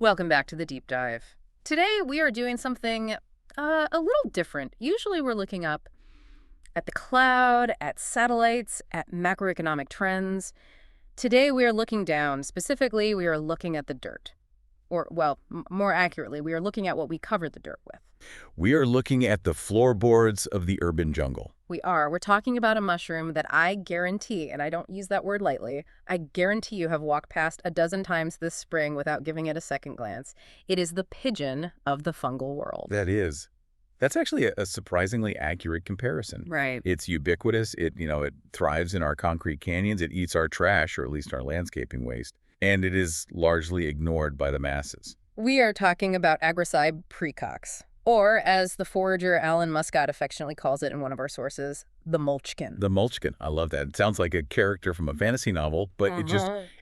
Welcome back to the deep dive. Today we are doing something a little different. Usually we're looking up at the cloud, at satellites, at macroeconomic trends. Today we are looking down. Specifically, we are looking at the dirt. Or, well, more accurately, we are looking at what we covered the dirt with. We are looking at the floorboards of the urban jungle. We are. We're talking about a mushroom that I guarantee, and I don't use that word lightly, I guarantee you have walked past a dozen times this spring without giving it a second glance. It is the pigeon of the fungal world. That's actually a surprisingly accurate comparison. Right. It's ubiquitous. It thrives in our concrete canyons. It eats our trash, or at least our landscaping waste. And it is largely ignored by the masses. We are talking about Agaricus praecox, or as the forager Alan Muscat affectionately calls it in one of our sources, the Mulchkin. The Mulchkin. I love that. It sounds like a character from a fantasy novel, but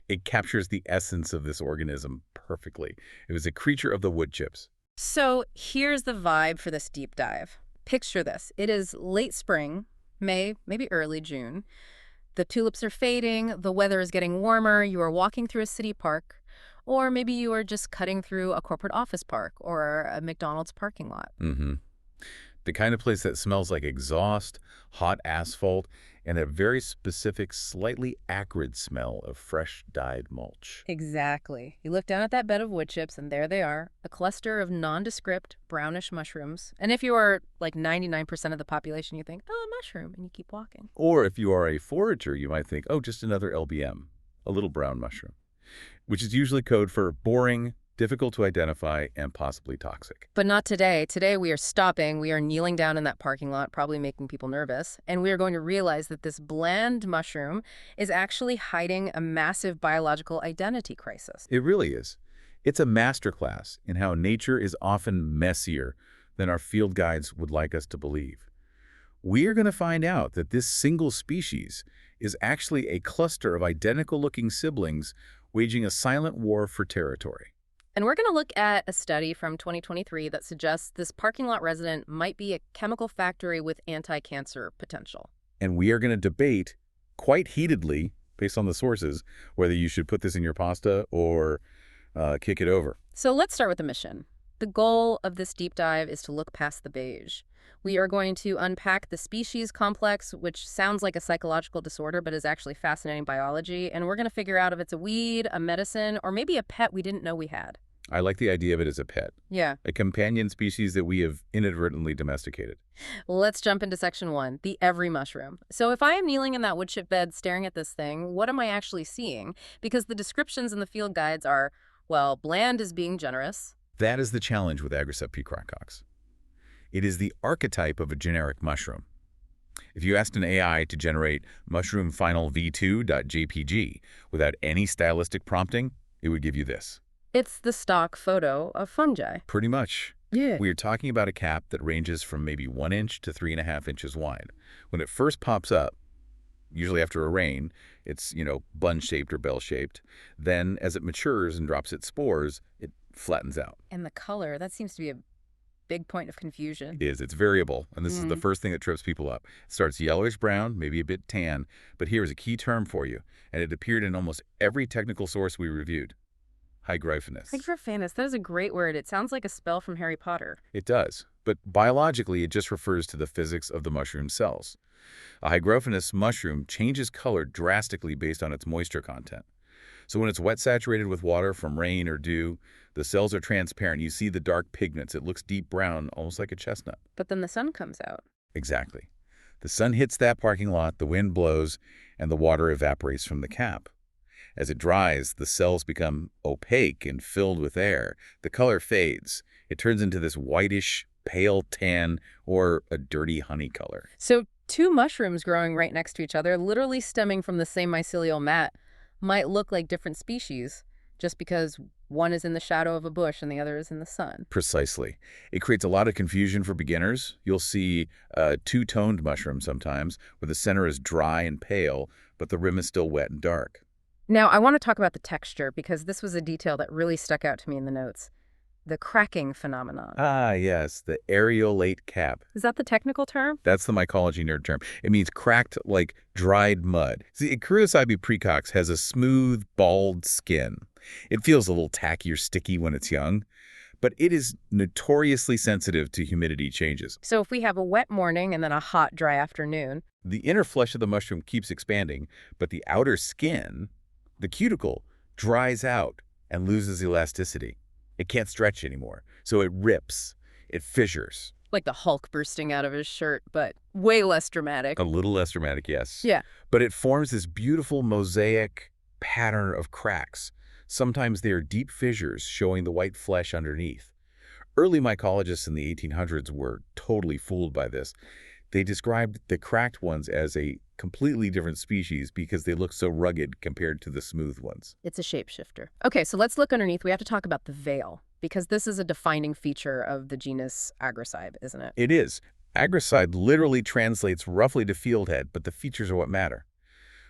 it captures the essence of this organism perfectly. It was a creature of the woodchips. So here's the vibe for this deep dive. Picture this. It is late spring, May, maybe early June. The tulips are fading, the weather is getting warmer, you are walking through a city park, or maybe you are just cutting through a corporate office park or a McDonald's parking lot. The kind of place that smells like exhaust, hot asphalt, and a very specific, slightly acrid smell of fresh dyed mulch. Exactly. You look down at that bed of wood chips, and there they are, a cluster of nondescript brownish mushrooms. And if you are like 99% of the population, you think, oh, a mushroom, and you keep walking. Or if you are a forager, you might think, oh, just another LBM, a little brown mushroom, which is usually code for boring, difficult to identify, and possibly toxic. But not today. Today we are stopping. We are kneeling down in that parking lot, probably making people nervous. And we are going to realize that this bland mushroom is actually hiding a massive biological identity crisis. It really is. It's a masterclass in how nature is often messier than our field guides would like us to believe. We are going to find out that this single species is actually a cluster of identical-looking siblings waging a silent war for territory. And we're going to look at a study from 2023 that suggests this parking lot resident might be a chemical factory with anti-cancer potential. And we are going to debate quite heatedly, based on the sources, whether you should put this in your pasta or kick it over. So let's start with the mission. The goal of this deep dive is to look past the beige. We are going to unpack the species complex, which sounds like a psychological disorder, but is actually fascinating biology. And we're going to figure out if it's a weed, a medicine, or maybe a pet we didn't know we had. I like the idea of it as a pet. Yeah. A companion species that we have inadvertently domesticated. Let's jump into section 1, the every mushroom. So if I am kneeling in that wood chip bed staring at this thing, what am I actually seeing? Because the descriptions in the field guides are, well, bland is being generous. That is the challenge with Agaricus praecox. It is the archetype of a generic mushroom. If you asked an AI to generate mushroom final v2.jpg without any stylistic prompting, it would give you this. It's the stock photo of fungi. Pretty much. Yeah. We are talking about a cap that ranges from maybe 1 inch to 3.5 inches wide. When it first pops up, usually after a rain, it's, bun-shaped or bell-shaped. Then, as it matures and drops its spores, it flattens out. And the color, that seems to be a big point of confusion. It is. It's variable, and this is the first thing that trips people up. It starts yellowish-brown, maybe a bit tan, but here is a key term for you, and it appeared in almost every technical source we reviewed. Hygriphanous. Hygriphanous, that is a great word. It sounds like a spell from Harry Potter. It does, but biologically it just refers to the physics of the mushroom cells. A hygriphanous mushroom changes color drastically based on its moisture content. So when it's wet saturated with water from rain or dew, the cells are transparent. You see the dark pigments. It looks deep brown, almost like a chestnut. But then the sun comes out. Exactly. The sun hits that parking lot, the wind blows, and the water evaporates from the cap. As it dries, the cells become opaque and filled with air. The color fades. It turns into this whitish, pale tan, or a dirty honey color. So two mushrooms growing right next to each other, literally stemming from the same mycelial mat, might look like different species just because one is in the shadow of a bush and the other is in the sun. Precisely. It creates a lot of confusion for beginners. You'll see a two-toned mushroom sometimes, where the center is dry and pale, but the rim is still wet and dark. Now, I want to talk about the texture because this was a detail that really stuck out to me in the notes. The cracking phenomenon. Ah, yes, the areolate cap. Is that the technical term? That's the mycology nerd term. It means cracked like dried mud. See, Agaricus praecox has a smooth, bald skin. It feels a little tacky or sticky when it's young, but it is notoriously sensitive to humidity changes. So if we have a wet morning and then a hot, dry afternoon, The inner flesh of the mushroom keeps expanding, but the outer skin, the cuticle, dries out and loses elasticity. It can't stretch anymore, so it rips, it fissures. like the Hulk bursting out of his shirt, but way less dramatic. A little less dramatic, yes. Yeah. But it forms this beautiful mosaic pattern of cracks. Sometimes they are deep fissures showing the white flesh underneath. Early mycologists in the 1800s were totally fooled by this. They described the cracked ones as a completely different species because they look so rugged compared to the smooth ones. It's a shapeshifter. Okay, so let's look underneath. We have to talk about the veil, because this is a defining feature of the genus Agaricus, isn't it? It is. Agaricus literally translates roughly to field head, but the features are what matter.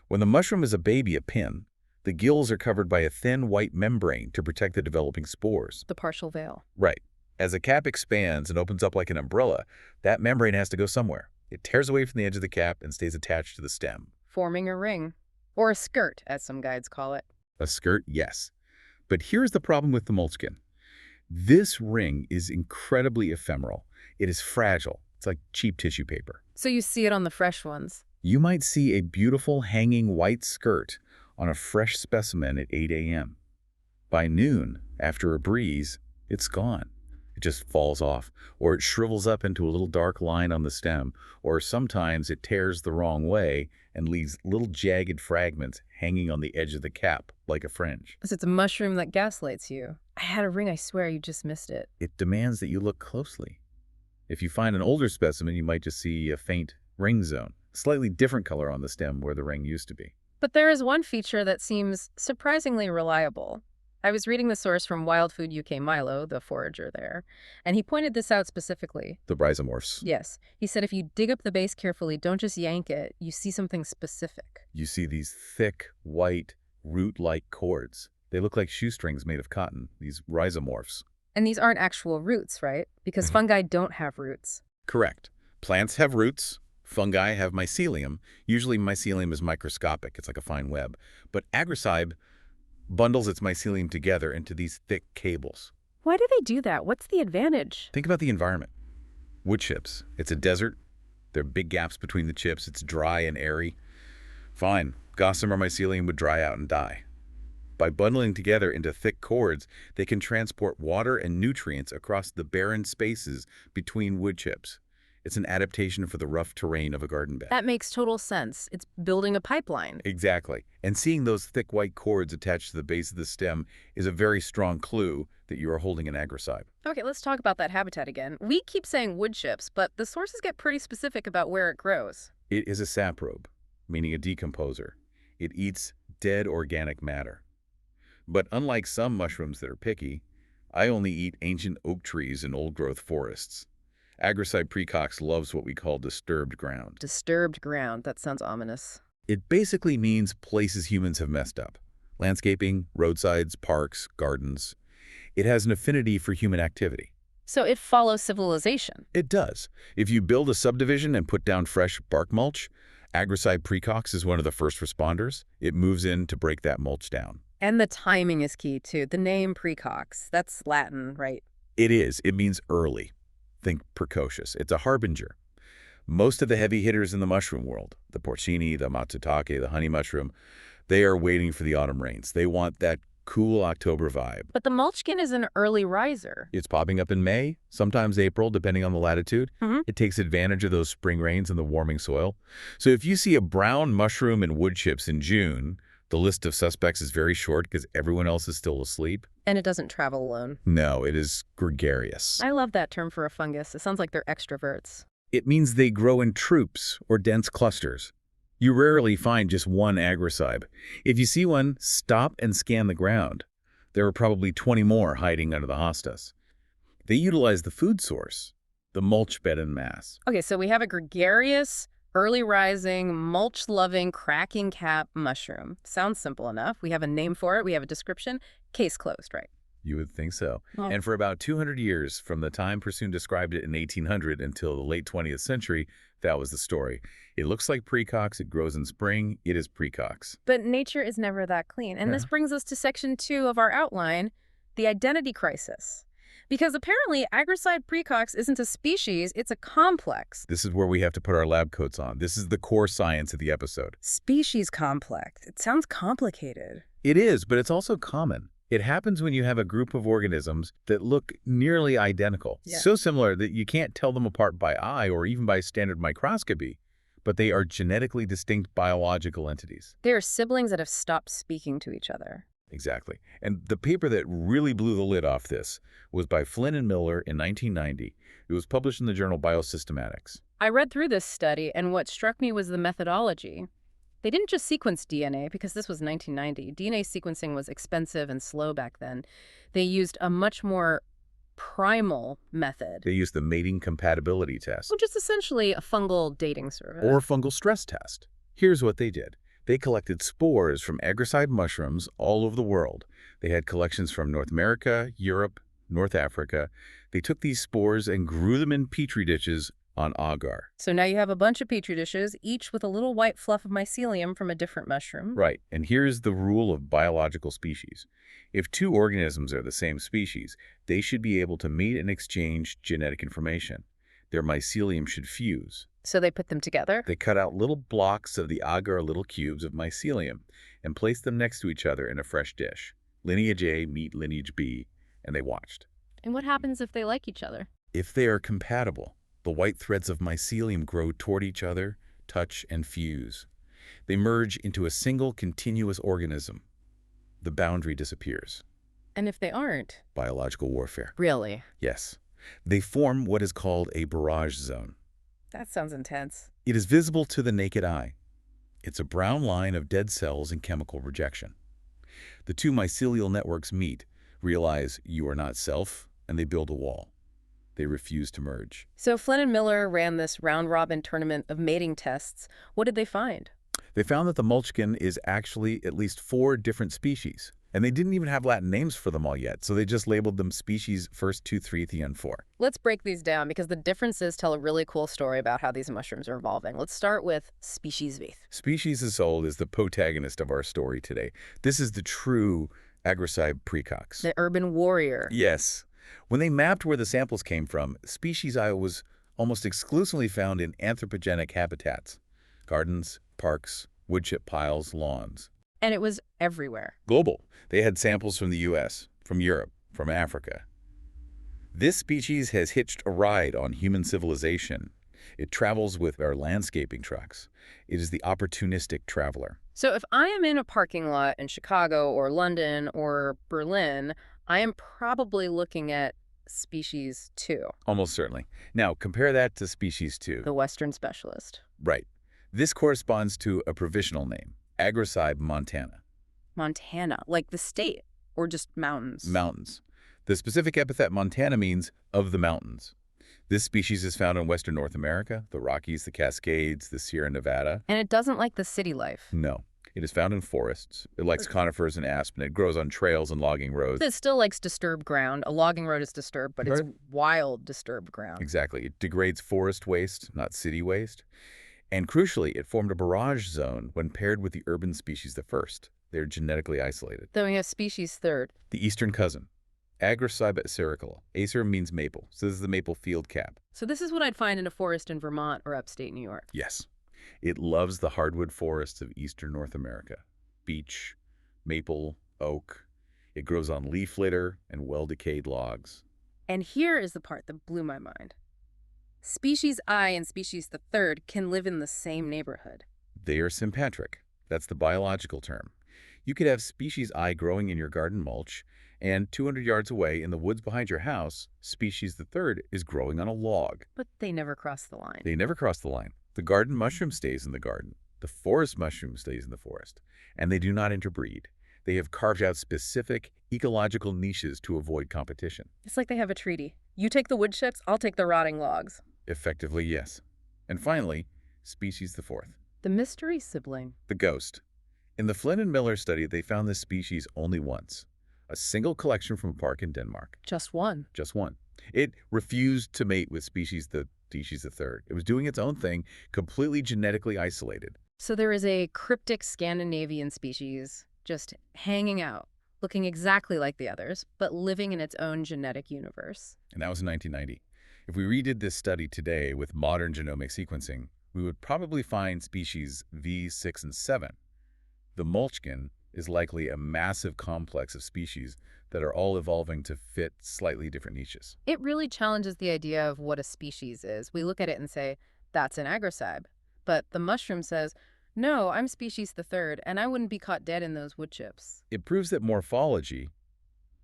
When the mushroom is a baby, a pin, the gills are covered by a thin white membrane to protect the developing spores. The partial veil. Right. As the cap expands and opens up like an umbrella, that membrane has to go somewhere. It tears away from the edge of the cap and stays attached to the stem. Forming a ring. Or a skirt, as some guides call it. A skirt, yes. But here's the problem with the Mulchkin. This ring is incredibly ephemeral. It is fragile. It's like cheap tissue paper. So you see it on the fresh ones. You might see a beautiful hanging white skirt on a fresh specimen at 8 a.m. By noon, after a breeze, it's gone. It just falls off, or it shrivels up into a little dark line on the stem, or sometimes it tears the wrong way and leaves little jagged fragments hanging on the edge of the cap, like a fringe. So it's a mushroom that gaslights you. I had a ring, I swear you just missed it. It demands that you look closely. If you find an older specimen, you might just see a faint ring zone, slightly different color on the stem where the ring used to be. But there is one feature that seems surprisingly reliable. I was reading the source from Wild Food UK Milo, the forager there, and he pointed this out specifically. The rhizomorphs. Yes. He said if you dig up the base carefully, don't just yank it, you see something specific. You see these thick, white, root-like cords. They look like shoestrings made of cotton, these rhizomorphs. And these aren't actual roots, right? Because fungi don't have roots. Correct. Plants have roots. Fungi have mycelium. Usually mycelium is microscopic. It's like a fine web. But Agaricus bundles its mycelium together into these thick cables. Why do they do that? What's the advantage? Think about the environment. Wood chips. It's a desert. There are big gaps between the chips. It's dry and airy. Fine. Gossamer mycelium would dry out and die. By bundling together into thick cords, they can transport water and nutrients across the barren spaces between wood chips. It's an adaptation for the rough terrain of a garden bed. That makes total sense. It's building a pipeline. Exactly. And seeing those thick white cords attached to the base of the stem is a very strong clue that you are holding an Agaricus. Okay, let's talk about that habitat again. We keep saying wood chips, but the sources get pretty specific about where it grows. It is a saprobe, meaning a decomposer. It eats dead organic matter. But unlike some mushrooms that are picky, I only eat ancient oak trees in old-growth forests. Agaricus praecox loves what we call disturbed ground. Disturbed ground. That sounds ominous. It basically means places humans have messed up. Landscaping, roadsides, parks, gardens. It has an affinity for human activity. So it follows civilization. It does. If you build a subdivision and put down fresh bark mulch, Agaricus praecox is one of the first responders. It moves in to break that mulch down. And the timing is key, too. The name praecox, that's Latin, right? It is. It means early. Think precocious. It's a harbinger. Most of the heavy hitters in the mushroom world, the porcini, the matsutake, the honey mushroom, they are waiting for the autumn rains. They want that cool October vibe. But the Mulchkin is an early riser. It's popping up in May, sometimes April, depending on the latitude. It takes advantage of those spring rains and the warming soil. So if you see a brown mushroom and wood chips in June, the list of suspects is very short because everyone else is still asleep. And it doesn't travel alone. No, it is gregarious. I love that term for a fungus. It sounds like they're extroverts. It means they grow in troops or dense clusters. You rarely find just one Agaricus. If you see one, stop and scan the ground. There are probably 20 more hiding under the hostas. They utilize the food source, the mulch bed en masse. Okay, so we have a gregarious, early rising, mulch-loving, cracking cap mushroom. Sounds simple enough. We have a name for it. We have a description. Case closed, right? You would think so. Oh. And for about 200 years, from the time Pursoon described it in 1800 until the late 20th century, that was the story. It looks like precox, it grows in spring, it is precox. But nature is never that clean. And this brings us to section 2 of our outline, the identity crisis. Because apparently Agricide precox isn't a species, it's a complex. This is where we have to put our lab coats on. This is the core science of the episode. Species complex. It sounds complicated. It is, but it's also common. It happens when you have a group of organisms that look nearly identical, so similar that you can't tell them apart by eye or even by standard microscopy, but they are genetically distinct biological entities. They are siblings that have stopped speaking to each other. Exactly. And the paper that really blew the lid off this was by Flynn and Miller in 1990. It was published in the journal Biosystematics. I read through this study, and what struck me was the methodology. They didn't just sequence DNA, because this was 1990. DNA sequencing was expensive and slow back then. They used a much more primal method. They used the mating compatibility test. Which is essentially a fungal dating service. Or fungal stress test. Here's what they did. They collected spores from Agricide mushrooms all over the world. They had collections from North America, Europe, North Africa. They took these spores and grew them in petri dishes on agar. So now you have a bunch of petri dishes, each with a little white fluff of mycelium from a different mushroom. Right, and here's the rule of biological species. If two organisms are the same species, they should be able to mate and exchange genetic information. Their mycelium should fuse. So they put them together? They cut out little blocks of the agar, little cubes of mycelium, and placed them next to each other in a fresh dish. Lineage A meet lineage B, and they watched. And what happens if they like each other? If they are compatible, the white threads of mycelium grow toward each other, touch, and fuse. They merge into a single continuous organism. The boundary disappears. And if they aren't? Biological warfare. Really? Yes. They form what is called a barrage zone. That sounds intense. It is visible to the naked eye. It's a brown line of dead cells and chemical rejection. The two mycelial networks meet, realize you are not self, and they build a wall. They refuse to merge. So Flynn and Miller ran this round-robin tournament of mating tests. What did they find? They found that the Mulchkin is actually at least 4 different species. And they didn't even have Latin names for them all yet, so they just labeled them species 1, 2, 3, and 4. Let's break these down, because the differences tell a really cool story about how these mushrooms are evolving. Let's start with species V. Species as old is the protagonist of our story today. This is the true Agricide precox. The urban warrior. Yes. When they mapped where the samples came from, species I was almost exclusively found in anthropogenic habitats. Gardens, parks, woodchip piles, lawns. And it was everywhere. Global. They had samples from the U.S., from Europe, from Africa. This species has hitched a ride on human civilization. It travels with our landscaping trucks. It is the opportunistic traveler. So if I am in a parking lot in Chicago or London or Berlin, I am probably looking at species 2. Almost certainly. Now, compare that to species 2. The Western specialist. Right. This corresponds to a provisional name, Agricide montana. Montana, like the state, or just mountains? Mountains. The specific epithet montana means of the mountains. This species is found in western North America, the Rockies, the Cascades, the Sierra Nevada. And it doesn't like the city life? No. It is found in forests. It likes conifers and aspen. It grows on trails and logging roads. It still likes disturbed ground. A logging road is disturbed, but it's wild disturbed ground. Exactly. It degrades forest waste, not city waste. And crucially, it formed a barrage zone when paired with the urban species the first. They're genetically isolated. Then we have species 3. The eastern cousin, Agricide acericola. Acer means maple, so this is the maple field cap. So this is what I'd find in a forest in Vermont or upstate New York. Yes. It loves the hardwood forests of eastern North America. Beech, maple, oak. It grows on leaf litter and well-decayed logs. And here is the part that blew my mind. Species I and species 3 can live in the same neighborhood. They are sympatric. That's the biological term. You could have species I growing in your garden mulch, and 200 yards away in the woods behind your house, species 3 is growing on a log. But they never cross the line. They never cross the line. The garden mushroom stays in the garden. The forest mushroom stays in the forest. And they do not interbreed. They have carved out specific ecological niches to avoid competition. It's like they have a treaty. You take the wood chips, I'll take the rotting logs. Effectively, yes. And finally, species 4. The mystery sibling. The ghost. In the Flynn and Miller study, they found this species only once. a single collection from a park in Denmark. Just one. Just one. It refused to mate with species the third. It was doing its own thing, completely genetically isolated. So there is a cryptic Scandinavian species just hanging out, looking exactly like the others, but living in its own genetic universe. And that was in 1990. If we redid this study today with modern genomic sequencing, we would probably find species V, 6, and 7. The Mulchkin is likely a massive complex of species that are all evolving to fit slightly different niches. It really challenges the idea of what a species is. We look at it and say, that's an Agaricus. But the mushroom says, no, I'm species the third, and I wouldn't be caught dead in those wood chips. It proves that morphology,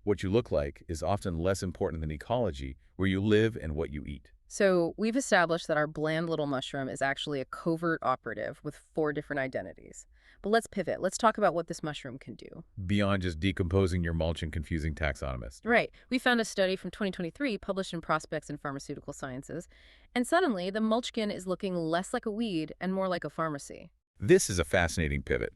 what you look like, is often less important than ecology, where you live and what you eat. So we've established that our bland little mushroom is actually a covert operative with 4 different identities. But let's pivot. Let's talk about what this mushroom can do. Beyond just decomposing your mulch and confusing taxonomists. Right. We found a study from 2023 published in Prospects in Pharmaceutical Sciences, and suddenly the Mulchkin is looking less like a weed and more like a pharmacy. This is a fascinating pivot.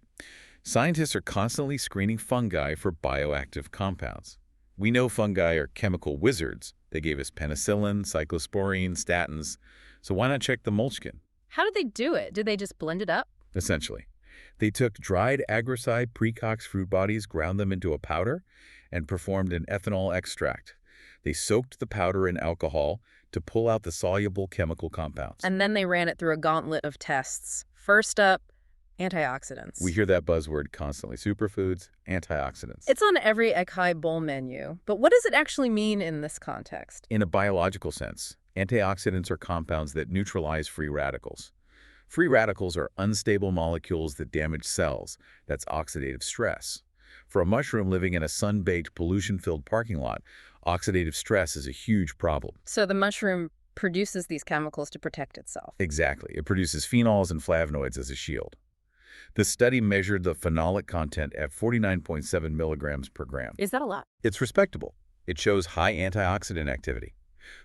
Scientists are constantly screening fungi for bioactive compounds. We know fungi are chemical wizards. They gave us penicillin, cyclosporine, statins. So why not check the Mulchkin? How did they do it? Did they just blend it up? Essentially, they took dried Agaricus precox fruit bodies, ground them into a powder, and performed an ethanol extract. They soaked the powder in alcohol to pull out the soluble chemical compounds. And then they ran it through a gauntlet of tests. First up, antioxidants. We hear that buzzword constantly. Superfoods, antioxidants. It's on every acai bowl menu. But what does it actually mean in this context? In a biological sense, antioxidants are compounds that neutralize free radicals. Free radicals are unstable molecules that damage cells. That's oxidative stress. For a mushroom living in a sun-baked, pollution-filled parking lot, oxidative stress is a huge problem. So the mushroom produces these chemicals to protect itself. Exactly. It produces phenols and flavonoids as a shield. The study measured the phenolic content at 49.7 milligrams per gram. Is that a lot? It's respectable. It shows high antioxidant activity.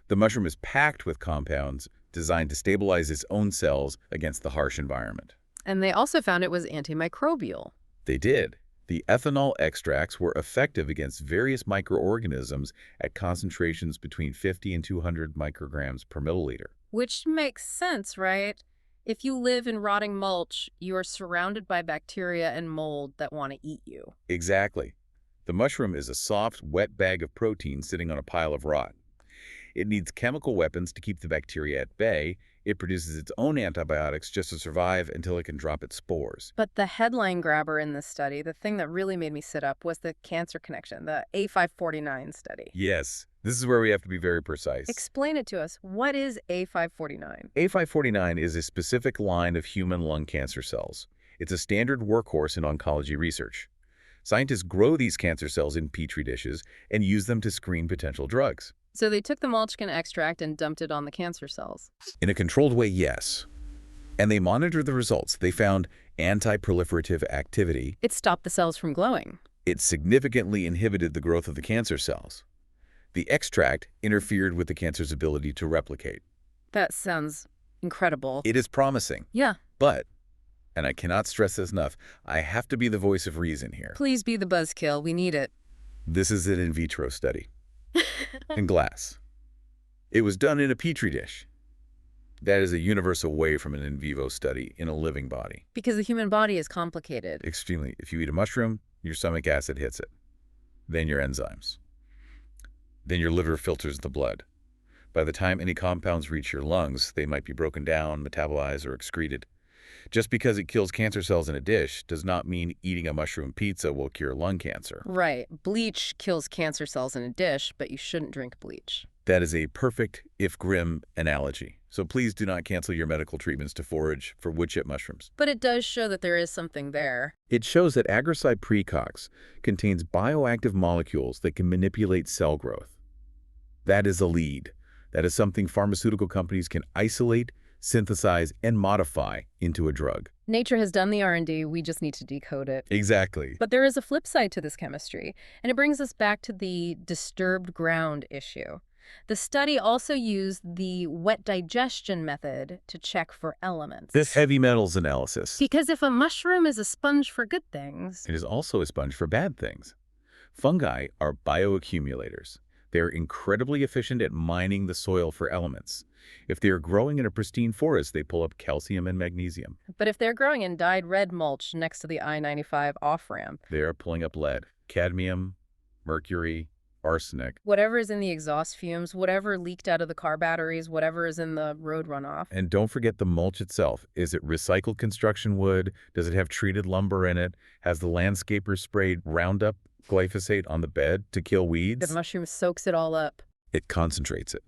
The mushroom is packed with compounds designed to stabilize its own cells against the harsh environment. And they also found it was antimicrobial. They did. The ethanol extracts were effective against various microorganisms at concentrations between 50 and 200 micrograms per milliliter. Which makes sense, right? If you live in rotting mulch, you are surrounded by bacteria and mold that want to eat you. Exactly. The mushroom is a soft, wet bag of protein sitting on a pile of rot. It needs chemical weapons to keep the bacteria at bay. It produces its own antibiotics just to survive until it can drop its spores. But the headline grabber in this study, the thing that really made me sit up, was the cancer connection, the A549 study. Yes, this is where we have to be very precise. Explain it to us. What is A549? A549 is a specific line of human lung cancer cells. It's a standard workhorse in oncology research. Scientists grow these cancer cells in petri dishes and use them to screen potential drugs. So they took the Mulchkin extract and dumped it on the cancer cells. In a controlled way, yes. And they monitored the results. They found anti-proliferative activity. It stopped the cells from glowing. It significantly inhibited the growth of the cancer cells. The extract interfered with the cancer's ability to replicate. That sounds incredible. It is promising. Yeah. But, and I cannot stress this enough, I have to be the voice of reason here. Please be the buzzkill. We need it. This is an in vitro study. In glass. It was done in a petri dish. That is a universal way from an in vivo study in a living body. Because the human body is complicated. Extremely. If you eat a mushroom, your stomach acid hits it. Then your enzymes. Then your liver filters the blood. By the time any compounds reach your lungs, they might be broken down, metabolized, or excreted. Just because it kills cancer cells in a dish does not mean eating a mushroom pizza will cure lung cancer. Right. Bleach kills cancer cells in a dish, but you shouldn't drink bleach. That is a perfect, if grim, analogy. So please do not cancel your medical treatments to forage for woodchip mushrooms. But it does show that there is something there. It shows that Agaricus precox contains bioactive molecules that can manipulate cell growth. That is a lead. That is something pharmaceutical companies can isolate, synthesize, and modify into a drug. Nature has done the R&D, we just need to decode it. Exactly. But there is a flip side to this chemistry, and it brings us back to the disturbed ground issue. The study also used the wet digestion method to check for elements. This heavy metals analysis. Because if a mushroom is a sponge for good things, It is also a sponge for bad things. Fungi are bioaccumulators. They're incredibly efficient at mining the soil for elements. If they are growing in a pristine forest, they pull up calcium and magnesium. But if they're growing in dyed red mulch next to the I-95 off-ramp, They are pulling up lead, cadmium, mercury, arsenic, whatever is in the exhaust fumes, whatever leaked out of the car batteries, whatever is in the road runoff. and don't forget the mulch itself. Is it recycled construction wood? Does it have treated lumber in it? Has the landscaper sprayed Roundup, glyphosate on the bed to kill weeds? The mushroom soaks it all up. It concentrates it.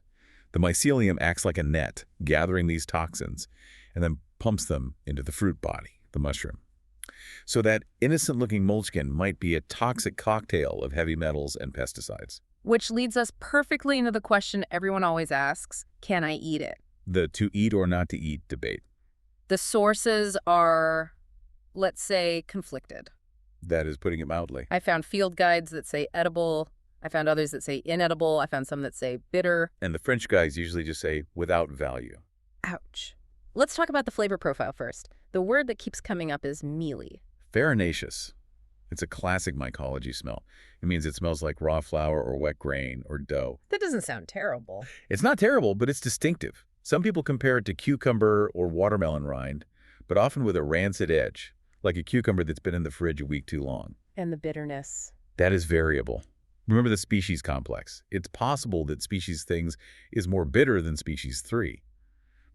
The mycelium acts like a net, gathering these toxins, and then pumps them into the fruit body, the mushroom. So that innocent-looking Mulchkin might be a toxic cocktail of heavy metals and pesticides. Which leads us perfectly into the question everyone always asks, can I eat it? The to eat or not to eat debate. The sources are, let's say, conflicted. That is putting it mildly. I found field guides that say edible. I found others that say inedible. I found some that say bitter. And the French guys usually just say without value. Ouch. Let's talk about the flavor profile first. The word that keeps coming up is mealy. Farinaceous. It's a classic mycology smell. It means it smells like raw flour or wet grain or dough. That doesn't sound terrible. It's not terrible, but it's distinctive. Some people compare it to cucumber or watermelon rind, but often with a rancid edge, like a cucumber that's been in the fridge a week too long. And the bitterness. That is variable. Remember the species complex. It's possible that species things is more bitter than species 3.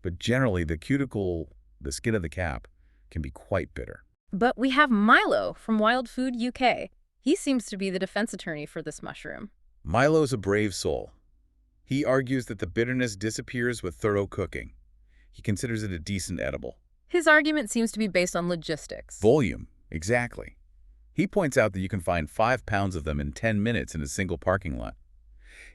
But generally, the cuticle, the skin of the cap, can be quite bitter. But we have Milo from Wild Food UK. He seems to be the defense attorney for this mushroom. Milo's a brave soul. He argues that the bitterness disappears with thorough cooking. He considers it a decent edible. His argument seems to be based on logistics. Volume, exactly. He points out that you can find 5 pounds of them in 10 minutes in a single parking lot.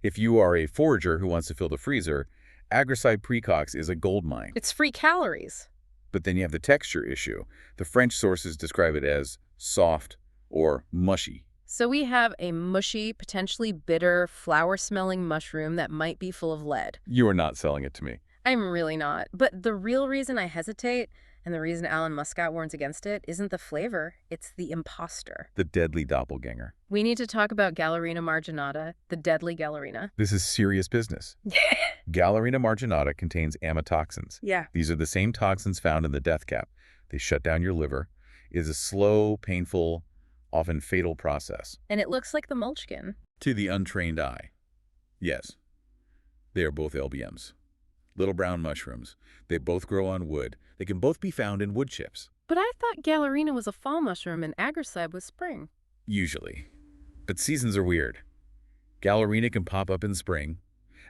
If you are a forager who wants to fill the freezer, Agaricus precox is a goldmine. It's free calories. But then you have the texture issue. The French sources describe it as soft or mushy. So we have a mushy, potentially bitter, flower-smelling mushroom that might be full of lead. You are not selling it to me. I'm really not. But the real reason I hesitate, and the reason Alan Muscat warns against it, isn't the flavor, it's the imposter. The deadly doppelganger. We need to talk about Galerina marginata, the deadly Galerina. This is serious business. Galerina marginata contains amatoxins. Yeah. These are the same toxins found in the death cap. They shut down your liver. It is a slow, painful, often fatal process. And it looks like the Mulchkin. To the untrained eye. Yes, they are both LBMs. Little brown mushrooms. They both grow on wood. They can both be found in wood chips. But I thought Galerina was a fall mushroom and Agaricus was spring. Usually. But seasons are weird. Galerina can pop up in spring.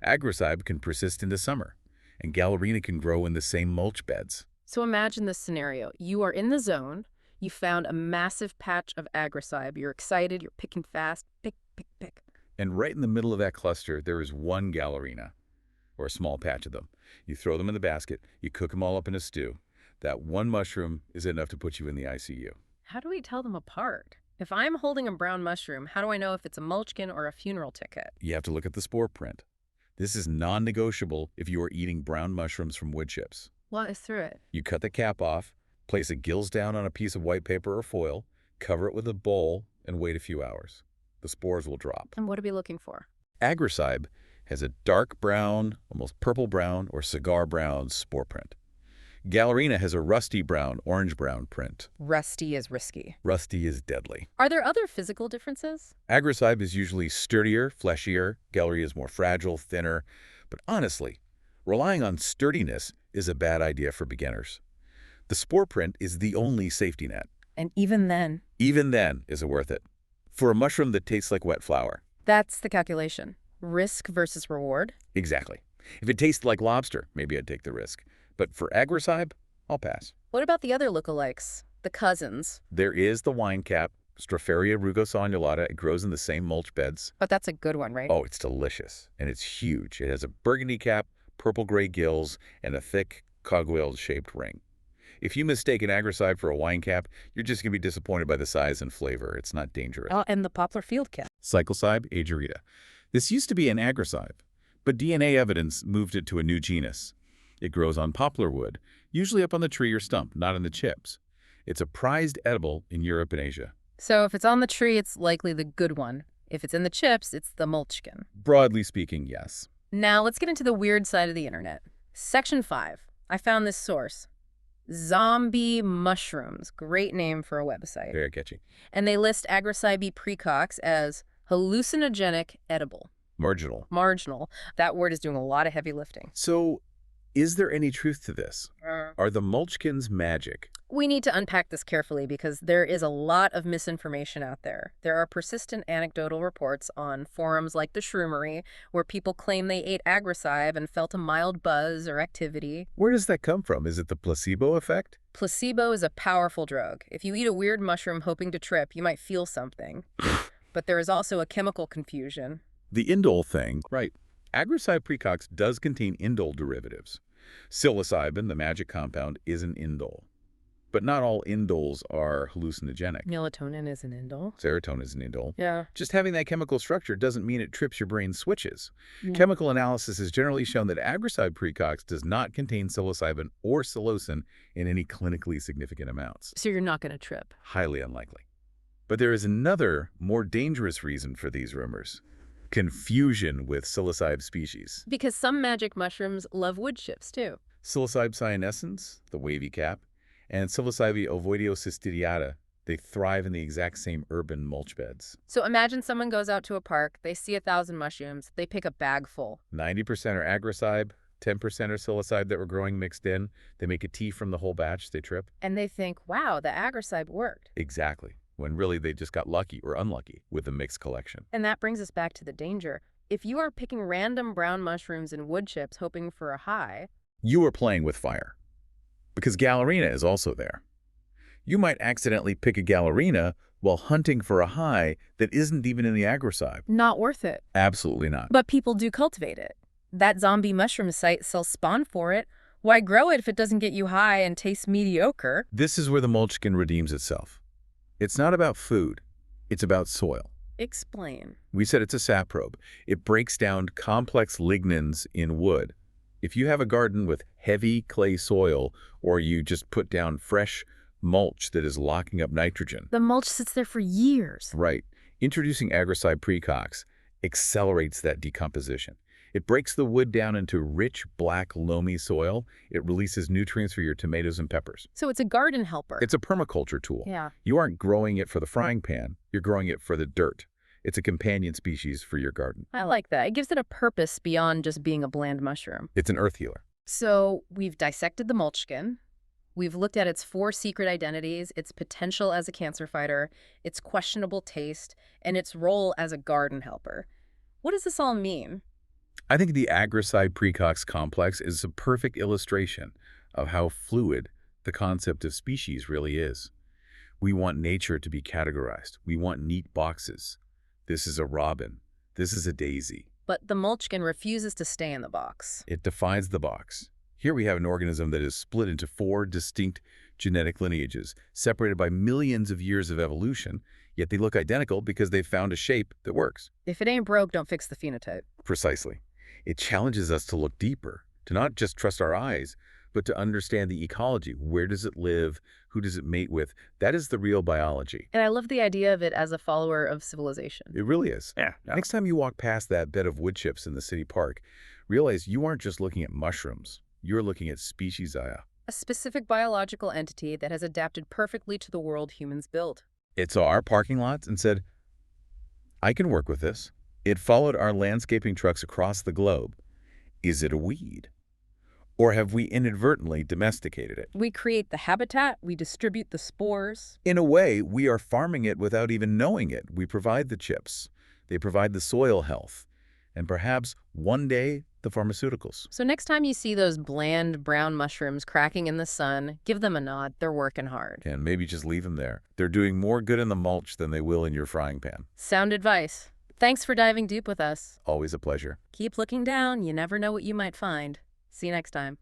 Agaricus can persist into summer. And Galerina can grow in the same mulch beds. So imagine this scenario. You are in the zone. You found a massive patch of Agaricus. You're excited. You're picking fast. Pick, pick, pick. And right in the middle of that cluster, there is one Galerina, or a small patch of them. You throw them in the basket. You cook them all up in a stew. That one mushroom is enough to put you in the ICU. How do we tell them apart? If I'm holding a brown mushroom, how do I know if it's a Mulchkin or a funeral ticket? You have to look at the spore print. This is non-negotiable if you are eating brown mushrooms from wood chips. Walk us through it. You cut the cap off, place the gills down on a piece of white paper or foil, cover it with a bowl, and wait a few hours. The spores will drop. And what are we looking for? Agaricus has a dark brown, almost purple brown, or cigar brown spore print. Galerina has a rusty brown, orange-brown print. Rusty is risky. Rusty is deadly. Are there other physical differences? Agaricus is usually sturdier, fleshier. Galerina is more fragile, thinner. But honestly, relying on sturdiness is a bad idea for beginners. The spore print is the only safety net. And even then? Even then, is it worth it? For a mushroom that tastes like wet flour. That's the calculation. Risk versus reward? Exactly. If it tasted like lobster, maybe I'd take the risk. But for Agaricus, I'll pass. What about the other lookalikes? The cousins? There is the wine cap, Stropharia rugosanulata. It grows in the same mulch beds. But that's a good one, right? Oh, it's delicious. And it's huge. It has a burgundy cap, purple-gray gills, and a thick, cogwheel-shaped ring. If you mistake an Agaricus for a wine cap, you're just going to be disappointed by the size and flavor. It's not dangerous. Oh, and the poplar field cap. Cyclocybe agerita. This used to be an Agaricus, but DNA evidence moved it to a new genus. It grows on poplar wood, usually up on the tree or stump, not in the chips. It's a prized edible in Europe and Asia. So if it's on the tree, it's likely the good one. If it's in the chips, it's the Mulchkin. Broadly speaking, yes. Now let's get into the weird side of the internet. Section 5. I found this source. Zombie mushrooms. Great name for a website. Very catchy. And they list Agaricus praecox as hallucinogenic edible. Marginal. That word is doing a lot of heavy lifting. So, is there any truth to this? Are the Mulchkins magic? We need to unpack this carefully because there is a lot of misinformation out there. There are persistent anecdotal reports on forums like the Shroomery where people claim they ate Agaricus and felt a mild buzz or activity. Where does that come from? Is it the placebo effect? Placebo is a powerful drug. If you eat a weird mushroom hoping to trip, you might feel something. But there is also a chemical confusion. The indole thing. Right. Agaricus praecox does contain indole derivatives. Psilocybin, the magic compound, is an indole. But not all indoles are hallucinogenic. Melatonin is an indole. Serotonin is an indole. Yeah. Just having that chemical structure doesn't mean it trips your brain switches. Chemical analysis has generally shown that Agaricus praecox does not contain psilocybin or psilocin in any clinically significant amounts. So you're not going to trip. Highly unlikely. But there is another, more dangerous reason for these rumors. Confusion with psilocybe species. Because some magic mushrooms love wood chips, too. Psilocybe cyanescens, the wavy cap, and Psilocybe ovoidiocystidiata, they thrive in the exact same urban mulch beds. So imagine someone goes out to a park, they see 1,000 mushrooms, they pick a bag full. 90% are Agaricus, 10% are psilocybe that were growing mixed in. They make a tea from the whole batch, they trip. And they think, wow, the Agaricus worked. Exactly. When really they just got lucky or unlucky with the mixed collection. And that brings us back to the danger. If you are picking random brown mushrooms and wood chips hoping for a high, you are playing with fire. Because Gallerina is also there. You might accidentally pick a Gallerina while hunting for a high that isn't even in the Agaricus. Not worth it. Absolutely not. But people do cultivate it. That zombie mushroom site sells spawn for it. Why grow it if it doesn't get you high and tastes mediocre? This is where the Mulchkin redeems itself. It's not about food. It's about soil. Explain. We said it's a saprobe. It breaks down complex lignins in wood. If you have a garden with heavy clay soil, or you just put down fresh mulch that is locking up nitrogen. The mulch sits there for years. Right. Introducing Agaricus praecox accelerates that decomposition. It breaks the wood down into rich, black, loamy soil. It releases nutrients for your tomatoes and peppers. So it's a garden helper. It's a permaculture tool. Yeah. You aren't growing it for the frying pan. You're growing it for the dirt. It's a companion species for your garden. I like that. It gives it a purpose beyond just being a bland mushroom. It's an earth healer. So we've dissected the Mulchkin. We've looked at its 4 secret identities, its potential as a cancer fighter, its questionable taste, and its role as a garden helper. What does this all mean? I think the Agaricus praecox complex is a perfect illustration of how fluid the concept of species really is. We want nature to be categorized. We want neat boxes. This is a robin. This is a daisy. But the Mulchkin refuses to stay in the box. It defies the box. Here we have an organism that is split into 4 distinct genetic lineages, separated by millions of years of evolution, yet they look identical because they've found a shape that works. If it ain't broke, don't fix the phenotype. Precisely. It challenges us to look deeper, to not just trust our eyes, but to understand the ecology. Where does it live? Who does it mate with? That is the real biology. And I love the idea of it as a follower of civilization. It really is. Yeah. Next time you walk past that bed of wood chips in the city park, realize you aren't just looking at mushrooms. You're looking at speciesia. A specific biological entity that has adapted perfectly to the world humans built. It saw our parking lots and said, I can work with this. It followed our landscaping trucks across the globe. Is it a weed? Or have we inadvertently domesticated it? We create the habitat, we distribute the spores. In a way, we are farming it without even knowing it. We provide the chips. They provide the soil health. And perhaps one day, the pharmaceuticals. So next time you see those bland brown mushrooms cracking in the sun, give them a nod. They're working hard. And maybe just leave them there. They're doing more good in the mulch than they will in your frying pan. Sound advice. Thanks for diving deep with us. Always a pleasure. Keep looking down. You never know what you might find. See you next time.